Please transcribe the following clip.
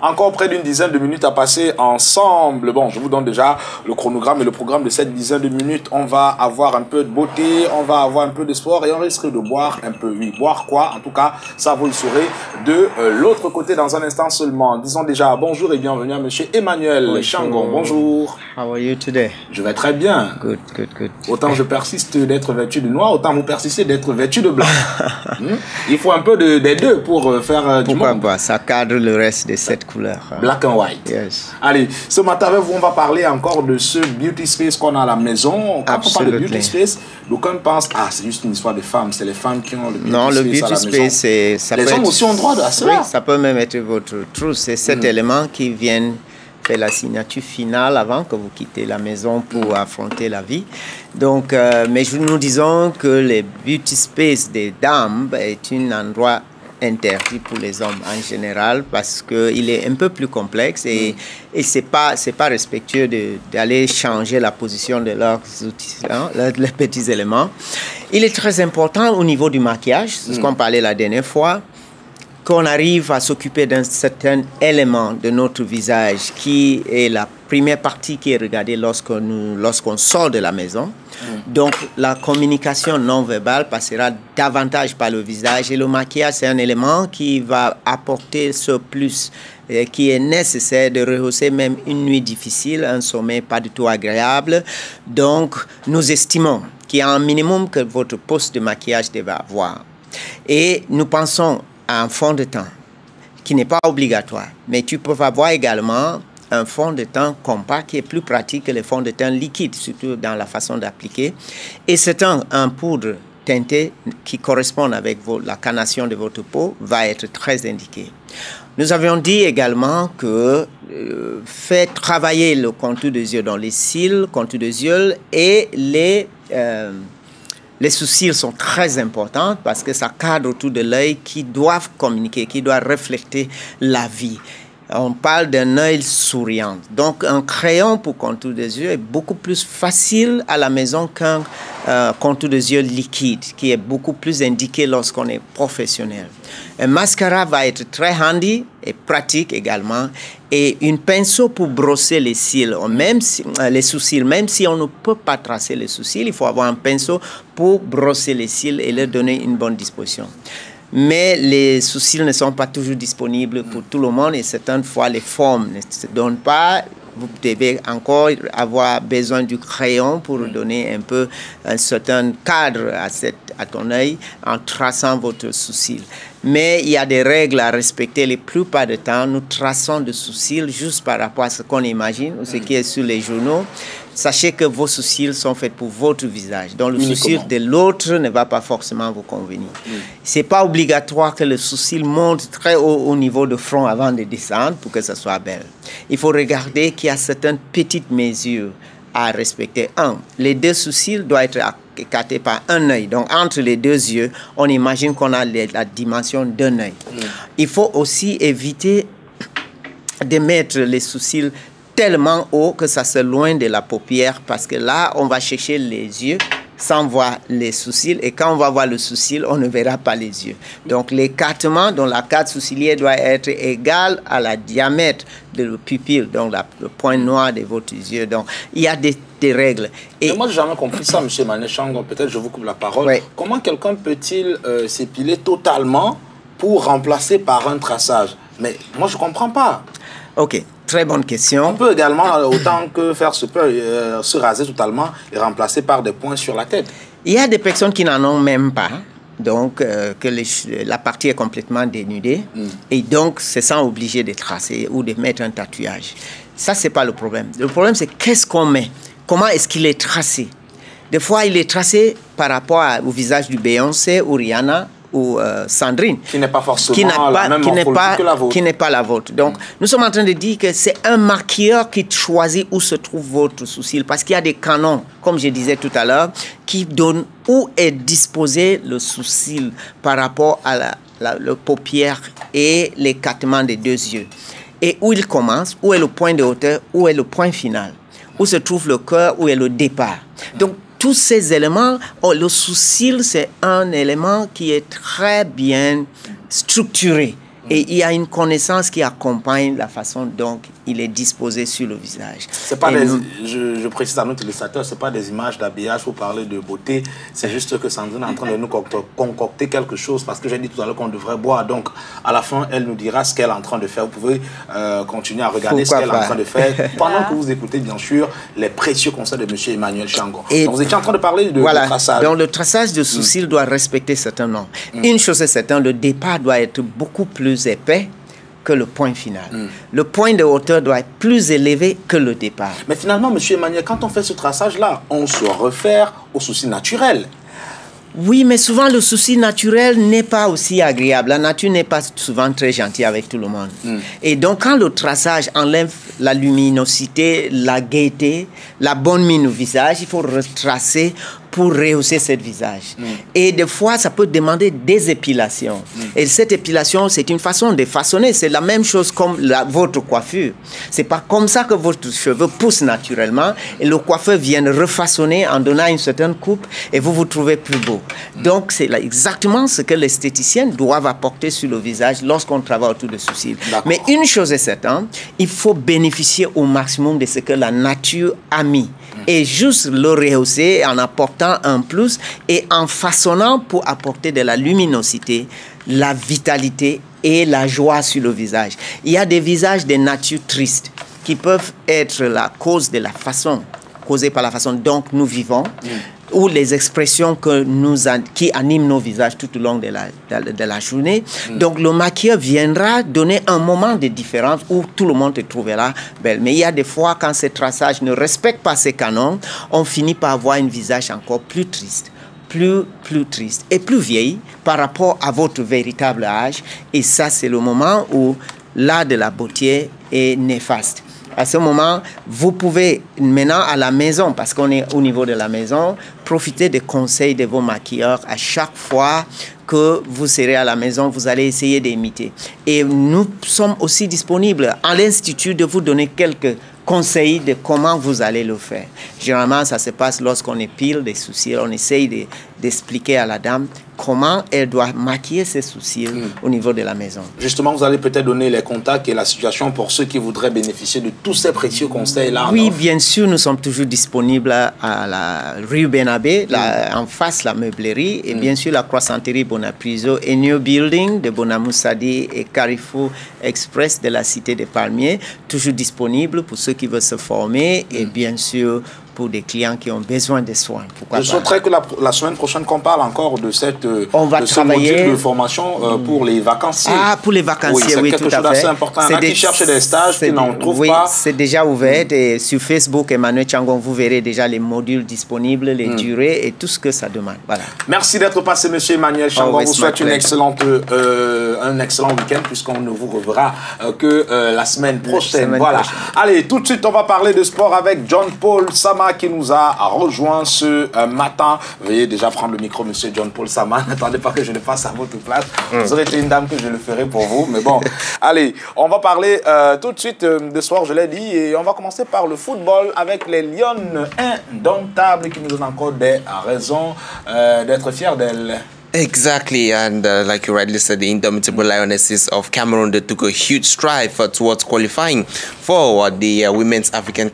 Encore près d'une dizaine de minutes à passer ensemble. Bon, je vous donne déjà le chronogramme et le programme de cette dizaine de minutes. On va avoir un peu de beauté, on va avoir un peu de sport et on risque de boire un peu. Oui, boire quoi? En tout cas, ça vous le saurez de l'autre côté dans un instant seulement. Disons déjà bonjour et bienvenue à monsieur Emmanuel Changon. Bonjour. How are you today? Je vais très bien. Good. Autant je persiste d'être vêtu de noir, autant vous persistez d'être vêtu de blanc. Il faut un peu des deux pour faire du monde. Pourquoi pas? Ça cadre le reste de cette couleur. Black and white. Yes. Allez, ce matin avec vous, on va parler encore de ce beauty space qu'on a à la maison. Quand on parle de beauty space, d'aucuns pensent c'est juste une histoire de femmes. C'est les femmes qui ont le beauty space. Non, le beauty à la space, maison. Les hommes aussi ont droit à cela. Oui, ça peut même être votre trousse. C'est cet élément qui vient faire la signature finale avant que vous quittez la maison pour affronter la vie. Donc, mais nous disons que les beauty space des dames est un endroit interdit pour les hommes en général parce qu'il est un peu plus complexe et c'est pas respectueux d'aller changer la position de leurs outils, les petits éléments. Il est très important au niveau du maquillage, c'est ce qu'on parlait la dernière fois, qu'on arrive à s'occuper d'un certain élément de notre visage qui est la première partie qui est regardée lorsqu'on sort de la maison. Donc, la communication non verbale passera davantage par le visage et le maquillage, c'est un élément qui va apporter ce plus qui est nécessaire de rehausser même une nuit difficile, un sommeil pas du tout agréable. Donc, nous estimons qu'il y a un minimum que votre poste de maquillage devait avoir. Et nous pensons à un fond de teint qui n'est pas obligatoire, mais tu peux avoir également un fond de teint compact qui est plus pratique que les fonds de teint liquides, surtout dans la façon d'appliquer. Et c'est un poudre teintée qui correspond avec la carnation de votre peau va être très indiqué. Nous avions dit également que faire travailler le contour des yeux dans les cils, contour des yeux et les sourcils sont très importants parce que ça cadre autour de l'œil qui doivent communiquer, qui doivent refléter la vie. On parle d'un œil souriant. Donc, un crayon pour contour des yeux est beaucoup plus facile à la maison qu'un contour des yeux liquide, qui est beaucoup plus indiqué lorsqu'on est professionnel. Un mascara va être très handy et pratique également. Et une pinceau pour brosser les cils, les sourcils, même si on ne peut pas tracer les sourcils, il faut avoir un pinceau pour brosser les cils et leur donner une bonne disposition. Mais les sourcils ne sont pas toujours disponibles pour tout le monde et certaines fois les formes ne se donnent pas. Vous devez encore avoir besoin du crayon pour donner un peu un certain cadre à ton œil en traçant votre sourcil. Mais il y a des règles à respecter. La plupart du temps, nous traçons des sourcils juste par rapport à ce qu'on imagine ou ce qui est sur les journaux. Sachez que vos sourcils sont faits pour votre visage. Donc, le sourcil de l'autre ne va pas forcément vous convenir. Ce n'est pas obligatoire que le sourcil monte très haut au niveau de front avant de descendre pour que ça soit belle. Il faut regarder qu'il y a certaines petites mesures à respecter. Les deux sourcils doivent être écartés par un œil. Donc, entre les deux yeux, on imagine qu'on a la dimension d'un œil. Il faut aussi éviter de mettre les sourcils tellement haut que ça se loin de la paupière parce que là, on va chercher les yeux sans voir les sourcils et quand on va voir le sourcil, on ne verra pas les yeux. Donc, l'écartement dans la carte sourcilière doit être égal à la diamètre de la pupille, donc le point noir de votre yeux. Donc, il y a des règles. Et moi, je n'ai jamais compris ça, M. Emmanuel Changon. Peut-être je vous coupe la parole. Oui. Comment quelqu'un peut-il s'épiler totalement pour remplacer par un traçage? Mais moi, je ne comprends pas. OK. Très bonne question. On peut également, autant que faire se raser totalement et remplacer par des points sur la tête. Il y a des personnes qui n'en ont même pas, donc que la partie est complètement dénudée, et donc se sentent obligés de tracer ou de mettre un tatouage. Ça, ce n'est pas le problème. Le problème, c'est qu'est-ce qu'on met? Comment est-ce qu'il est tracé? Des fois, il est tracé par rapport au visage du Beyoncé ou Rihanna, ou Sandrine, qui n'est pas forcément la même morphologie que la vôtre. Qui n'est pas la vôtre. Donc, nous sommes en train de dire que c'est un maquilleur qui choisit où se trouve votre sourcil, parce qu'il y a des canons, comme je disais tout à l'heure, qui donnent où est disposé le sourcil par rapport à la paupière et l'écartement des deux yeux. Et où il commence, où est le point de hauteur, où est le point final, où se trouve le cœur, où est le départ. Donc, tous ces éléments, le sourcil, c'est un élément qui est très bien structuré Et il y a une connaissance qui accompagne la façon dont il est disposé sur le visage. C'est pas je précise à nos téléspectateurs, ce n'est pas des images d'habillage pour parler de beauté. C'est juste que Sandrine est en train de nous concocter quelque chose parce que j'ai dit tout à l'heure qu'on devrait boire. Donc, à la fin, elle nous dira ce qu'elle est en train de faire. Vous pouvez continuer à regarder ce qu'elle est en train de faire pendant que vous écoutez, bien sûr, les précieux conseils de M. Emmanuel Changon. Donc, vous étiez en train de parler de traçage. Donc, le traçage de sourcils doit respecter certains normes. Une chose est certaine, le départ doit être beaucoup plus épais que le point final. Le point de hauteur doit être plus élevé que le départ. Mais finalement, M. Emmanuel, quand on fait ce traçage-là, on se réfère au souci naturel. Oui, mais souvent le souci naturel n'est pas aussi agréable. La nature n'est pas souvent très gentille avec tout le monde. Et donc, quand le traçage enlève la luminosité, la gaieté, la bonne mine au visage, il faut retracer pour rehausser ce visage. Et des fois, ça peut demander des épilations. Et cette épilation, c'est une façon de façonner. C'est la même chose comme votre coiffure. C'est pas comme ça que votre cheveux poussent naturellement. Et le coiffeur vient refaçonner en donnant une certaine coupe et vous vous trouvez plus beau. Donc, c'est exactement ce que l'esthéticienne doivent apporter sur le visage lorsqu'on travaille autour de sourcils. Mais une chose est certaine, il faut bénéficier au maximum de ce que la nature a mis. Et juste le rehausser en apportant un plus et en façonnant pour apporter de la luminosité, la vitalité et la joie sur le visage. Il y a des visages de nature triste qui peuvent être la cause de la façon, causée par la façon dont nous vivons, ou les expressions qui animent nos visages tout au long de la journée. Donc, le maquilleur viendra donner un moment de différence où tout le monde te trouvera belle. Mais il y a des fois, quand ce traçage ne respecte pas ces canons, on finit par avoir un visage encore plus triste. Plus triste et plus vieille par rapport à votre véritable âge. Et ça, c'est le moment où l'art de la beauté est néfaste. À ce moment, vous pouvez maintenant à la maison, parce qu'on est au niveau de la maison, profiter des conseils de vos maquilleurs à chaque fois que vous serez à la maison, vous allez essayer d'imiter. Et nous sommes aussi disponibles à l'Institut de vous donner quelques conseils de comment vous allez le faire. Généralement, ça se passe lorsqu'on épile des sourcils. On essaye d'expliquer à la dame comment elle doit maquiller ses sourcils au niveau de la maison. Justement, vous allez peut-être donner les contacts et la situation pour ceux qui voudraient bénéficier de tous ces précieux conseils-là. Oui, bien sûr, nous sommes toujours disponibles à la rue Benabé, en face la meublerie, et bien sûr la croissanterie Bonapriso et New Building de Bonamoussadi et Carrefour Express de la Cité des Palmiers, toujours disponibles pour ceux qui veulent se former et bien sûr pour des clients qui ont besoin de soins. Je souhaiterais que la semaine prochaine qu'on parle encore de ce travailler module de formation pour les vacanciers. Ah, pour les vacanciers, oui, tout à fait. C'est quelque chose d'assez important. Il y en a qui cherchent des stages, qui n'en trouvent pas. Oui, c'est déjà ouvert. Et sur Facebook, Emmanuel Changon, vous verrez déjà les modules disponibles, les durées et tout ce que ça demande. Voilà. Merci d'être passé, M. Emmanuel Changon. On vous souhaite un excellent week-end puisqu'on ne vous reverra que la semaine prochaine. Voilà. Allez, tout de suite, on va parler de sport avec John-Paul Sama qui nous a rejoint ce matin. Veuillez déjà prendre le micro, M. John-Paul Sama. N'attendez pas que je le fasse à votre place. Vous aurez été une dame que je le ferai pour vous. Mais bon, allez, on va parler tout de suite de sport, je l'ai dit. Et on va commencer par le football avec les Lions indomptables qui nous donnent encore des raisons d'être fiers d'elles. Exactly, and like you rightly said, the indomitable Lionesses of Cameroon, they took a huge stride towards qualifying for the Women's African